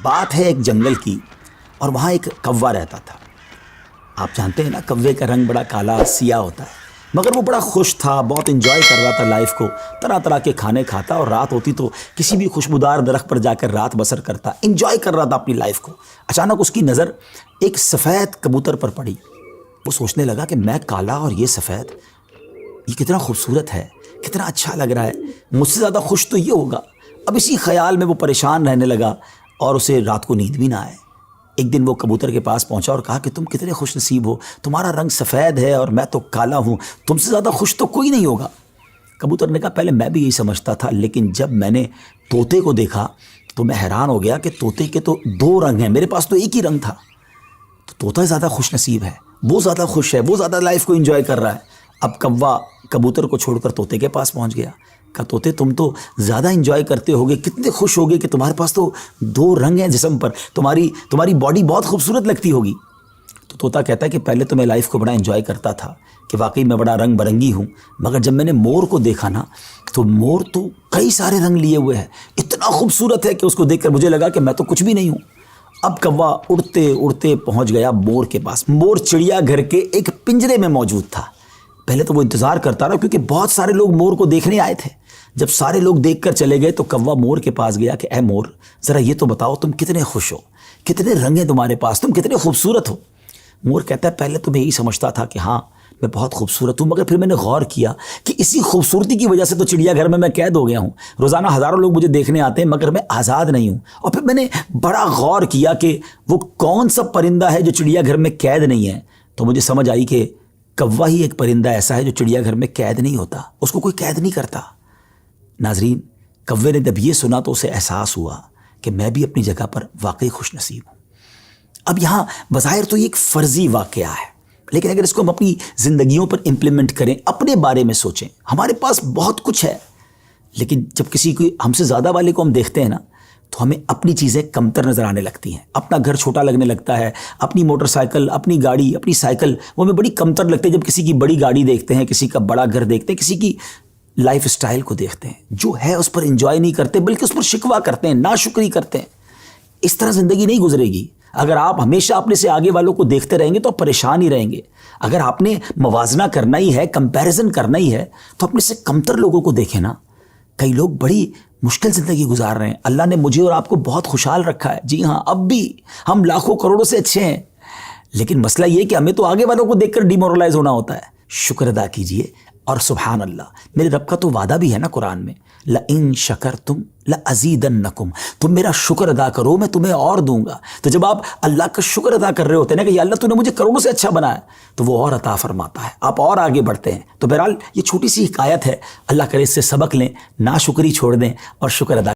بات ہے ایک جنگل کی، اور وہاں ایک کوا رہتا تھا۔ آپ جانتے ہیں نا، کوے کا رنگ بڑا کالا سیاہ ہوتا ہے، مگر وہ بڑا خوش تھا، بہت انجوائے کر رہا تھا لائف کو، طرح طرح کے کھانے کھاتا، اور رات ہوتی تو کسی بھی خوشبودار درخت پر جا کر رات بسر کرتا، انجوائے کر رہا تھا اپنی لائف کو۔ اچانک اس کی نظر ایک سفید کبوتر پر پڑی۔ وہ سوچنے لگا کہ میں کالا اور یہ سفید، یہ کتنا خوبصورت ہے، کتنا اچھا لگ رہا ہے، مجھ سے زیادہ خوش تو یہ ہوگا۔ اب اسی خیال میں وہ پریشان رہنے لگا اور اسے رات کو نیند بھی نہ آئے۔ ایک دن وہ کبوتر کے پاس پہنچا اور کہا کہ تم کتنے خوش نصیب ہو، تمہارا رنگ سفید ہے اور میں تو کالا ہوں، تم سے زیادہ خوش تو کوئی نہیں ہوگا۔ کبوتر نے کہا پہلے میں بھی یہی سمجھتا تھا، لیکن جب میں نے طوطے کو دیکھا تو میں حیران ہو گیا کہ طوطے کے تو دو رنگ ہیں، میرے پاس تو ایک ہی رنگ تھا۔ تو طوطا زیادہ خوش نصیب ہے، وہ زیادہ خوش ہے، وہ زیادہ لائف کو انجوائے کر رہا ہے۔ اب کوا کبوتر کو چھوڑ کر طوطے کے پاس پہنچ گیا۔ کہا طوطے تم تو زیادہ انجوائے کرتے ہوگے، کتنے خوش ہوگے کہ تمہارے پاس تو دو رنگ ہیں جسم پر، تمہاری باڈی بہت خوبصورت لگتی ہوگی۔ تو طوطا کہتا ہے کہ پہلے تو میں لائف کو بڑا انجوائے کرتا تھا کہ واقعی میں بڑا رنگ برنگی ہوں، مگر جب میں نے مور کو دیکھا نا تو مور تو کئی سارے رنگ لیے ہوئے ہے، اتنا خوبصورت ہے کہ اس کو دیکھ کر مجھے لگا کہ میں تو کچھ بھی نہیں ہوں۔ اب کوا اڑتے اڑتے پہنچ گیا مور کے پاس۔ مور چڑیا گھر کے ایک پنجرے میں موجود تھا۔ پہلے تو وہ انتظار کرتا رہا کیونکہ بہت سارے لوگ مور کو دیکھنے آئے تھے۔ جب سارے لوگ دیکھ کر چلے گئے تو کوا مور کے پاس گیا کہ اے مور، ذرا یہ تو بتاؤ تم کتنے خوش ہو، کتنے رنگ ہیں تمہارے پاس، تم کتنے خوبصورت ہو۔ مور کہتا ہے پہلے تو میں یہی سمجھتا تھا کہ ہاں میں بہت خوبصورت ہوں، مگر پھر میں نے غور کیا کہ اسی خوبصورتی کی وجہ سے تو چڑیا گھر میں قید ہو گیا ہوں، روزانہ ہزاروں لوگ مجھے دیکھنے آتے ہیں مگر میں آزاد نہیں ہوں۔ اور پھر میں نے بڑا غور کیا کہ وہ کون سا پرندہ ہے جو چڑیا گھر میں قید نہیں ہے، تو مجھے سمجھ آئی کہ کوا ہی ایک پرندہ ایسا ہے جو چڑیا گھر میں قید نہیں ہوتا، اس کو کوئی قید نہیں کرتا۔ ناظرین، کوے نے جب یہ سنا تو اسے احساس ہوا کہ میں بھی اپنی جگہ پر واقعی خوش نصیب ہوں۔ اب یہاں بظاہر تو یہ ایک فرضی واقعہ ہے، لیکن اگر اس کو ہم اپنی زندگیوں پر امپلیمنٹ کریں، اپنے بارے میں سوچیں، ہمارے پاس بہت کچھ ہے، لیکن جب کسی کو ہم سے زیادہ والے کو ہم دیکھتے ہیں نا تو ہمیں اپنی چیزیں کمتر نظر آنے لگتی ہیں، اپنا گھر چھوٹا لگنے لگتا ہے، اپنی موٹر سائیکل، اپنی گاڑی، اپنی سائیکل وہ ہمیں بڑی کمتر لگتی ہے جب کسی کی بڑی گاڑی دیکھتے ہیں، کسی کا بڑا گھر دیکھتے ہیں، کسی کی لائف سٹائل کو دیکھتے ہیں، جو ہے اس پر انجوائے نہیں کرتے بلکہ اس پر شکوہ کرتے ہیں، ناشکری کرتے ہیں۔ اس طرح زندگی نہیں گزرے گی۔ اگر آپ ہمیشہ اپنے سے آگے والوں کو دیکھتے رہیں گے تو آپ پریشان ہی رہیں گے۔ اگر آپ نے موازنہ کرنا ہی ہے، کمپیریزن کرنا ہی ہے، تو اپنے سے کمتر لوگوں کو دیکھیں نا۔ کئی لوگ بڑی مشکل زندگی گزار رہے ہیں، اللہ نے مجھے اور آپ کو بہت خوشحال رکھا ہے، جی ہاں اب بھی ہم لاکھوں کروڑوں سے اچھے ہیں، لیکن مسئلہ یہ کہ ہمیں تو آگے والوں کو دیکھ کر ڈیمورلائز ہونا ہوتا ہے۔ شکر ادا کیجئے، اور سبحان اللہ، میرے رب کا تو وعدہ بھی ہے نا قرآن میں، لَإِن شَكَرْتُمْ لَأَزِيدَنَّكُمْ، تم میرا شکر ادا کرو میں تمہیں اور دوں گا۔ تو جب آپ اللہ کا شکر ادا کر رہے ہوتے ہیں نا کہ یا اللہ تو نے مجھے کروڑوں سے اچھا بنایا، تو وہ اور عطا فرماتا ہے، آپ اور آگے بڑھتے ہیں۔ تو بہرحال یہ چھوٹی سی حکایت ہے، اللہ کرے اس سے سبق لیں، ناشکری چھوڑ دیں اور شکر ادا